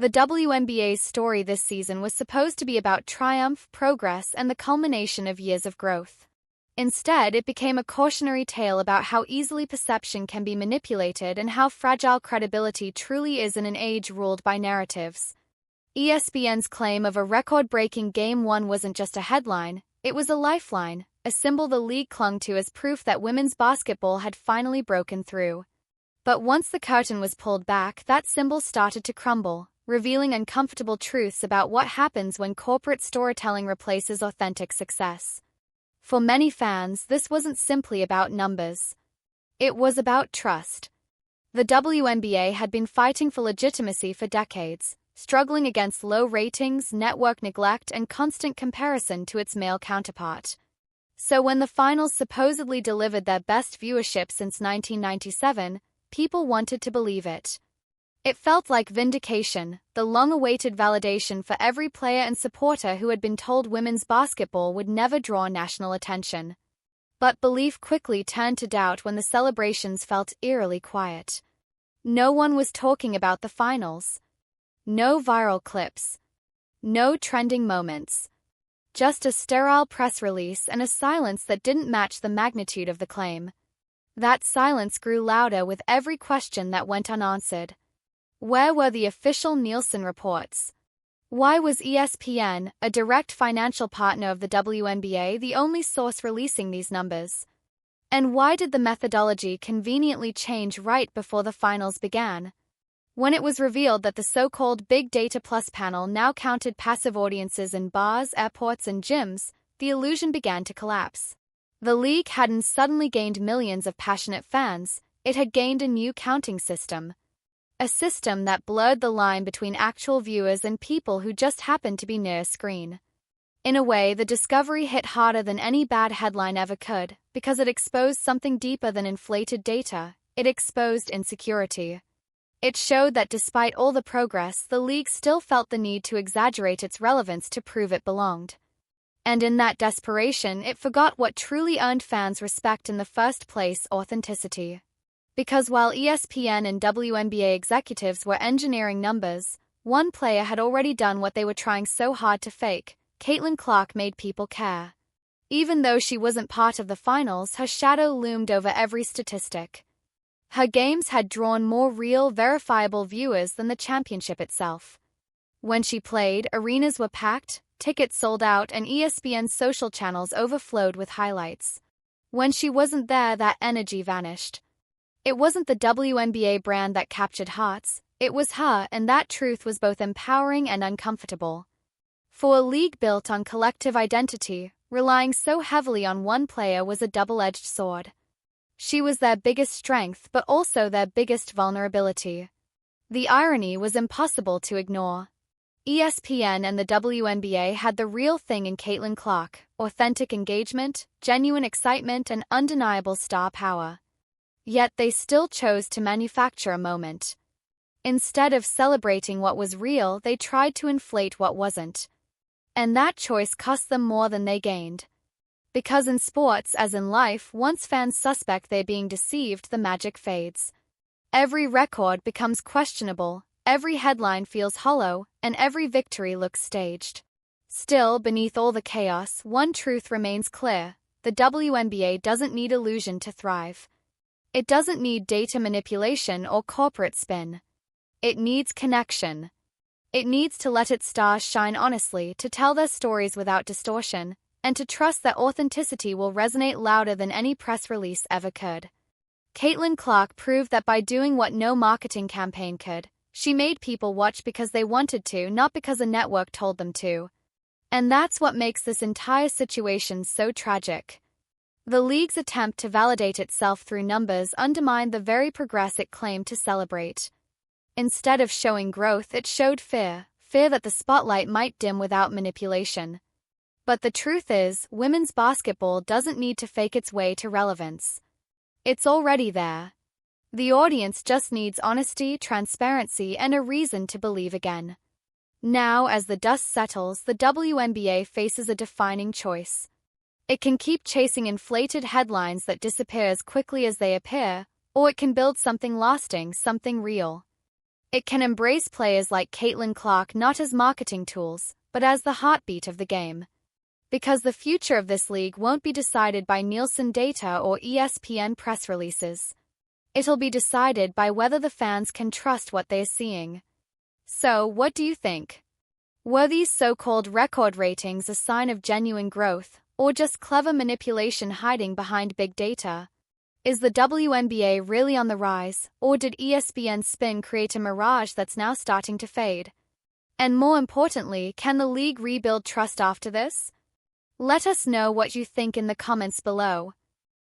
The WNBA's story this season was supposed to be about triumph, progress, and the culmination of years of growth. Instead, it became a cautionary tale about how easily perception can be manipulated and how fragile credibility truly is in an age ruled by narratives. ESPN's claim of a record-breaking Game 1 wasn't just a headline, it was a lifeline, a symbol the league clung to as proof that women's basketball had finally broken through. But once the curtain was pulled back, that symbol started to crumble, revealing uncomfortable truths about what happens when corporate storytelling replaces authentic success. For many fans, this wasn't simply about numbers. It was about trust. The WNBA had been fighting for legitimacy for decades, struggling against low ratings, network neglect, and constant comparison to its male counterpart. So when the finals supposedly delivered their best viewership since 1997, people wanted to believe it. It felt like vindication, the long-awaited validation for every player and supporter who had been told women's basketball would never draw national attention. But belief quickly turned to doubt when the celebrations felt eerily quiet. No one was talking about the finals. No viral clips. No trending moments. Just a sterile press release and a silence that didn't match the magnitude of the claim. That silence grew louder with every question that went unanswered. Where were the official Nielsen reports? Why was ESPN, a direct financial partner of the WNBA, the only source releasing these numbers? And why did the methodology conveniently change right before the finals began? When it was revealed that the so-called Big Data Plus panel now counted passive audiences in bars, airports, and gyms, the illusion began to collapse. The league hadn't suddenly gained millions of passionate fans, it had gained a new counting system. A system that blurred the line between actual viewers and people who just happened to be near a screen. In a way, the discovery hit harder than any bad headline ever could, because it exposed something deeper than inflated data. It exposed insecurity. It showed that despite all the progress, the league still felt the need to exaggerate its relevance to prove it belonged. And in that desperation, it forgot what truly earned fans respect in the first place: authenticity. Because while ESPN and WNBA executives were engineering numbers, one player had already done what they were trying so hard to fake. Caitlin Clark made people care. Even though she wasn't part of the finals, her shadow loomed over every statistic. Her games had drawn more real, verifiable viewers than the championship itself. When she played, arenas were packed, tickets sold out, and ESPN's social channels overflowed with highlights. When she wasn't there, that energy vanished. It wasn't the WNBA brand that captured hearts, it was her, and that truth was both empowering and uncomfortable. For a league built on collective identity, relying so heavily on one player was a double-edged sword. She was their biggest strength, but also their biggest vulnerability. The irony was impossible to ignore. ESPN and the WNBA had the real thing in Caitlin Clark: authentic engagement, genuine excitement, and undeniable star power. Yet they still chose to manufacture a moment. Instead of celebrating what was real, they tried to inflate what wasn't. And that choice cost them more than they gained. Because in sports, as in life, once fans suspect they're being deceived, the magic fades. Every record becomes questionable, every headline feels hollow, and every victory looks staged. Still, beneath all the chaos, one truth remains clear: the WNBA doesn't need illusion to thrive. It doesn't need data manipulation or corporate spin. It needs connection. It needs to let its stars shine honestly, to tell their stories without distortion, and to trust that authenticity will resonate louder than any press release ever could. Caitlin Clark proved that by doing what no marketing campaign could, she made people watch because they wanted to, not because a network told them to. And that's what makes this entire situation so tragic. The league's attempt to validate itself through numbers undermined the very progress it claimed to celebrate. Instead of showing growth, it showed fear that the spotlight might dim without manipulation. But the truth is, women's basketball doesn't need to fake its way to relevance. It's already there. The audience just needs honesty, transparency, and a reason to believe again. Now, as the dust settles, the WNBA faces a defining choice. It can keep chasing inflated headlines that disappear as quickly as they appear, or it can build something lasting, something real. It can embrace players like Caitlin Clark not as marketing tools, but as the heartbeat of the game. Because the future of this league won't be decided by Nielsen data or ESPN press releases. It'll be decided by whether the fans can trust what they're seeing. So, what do you think? Were these so-called record ratings a sign of genuine growth, or just clever manipulation hiding behind big data? Is the WNBA really on the rise, or did ESPN's spin create a mirage that's now starting to fade? And more importantly, can the league rebuild trust after this? Let us know what you think in the comments below.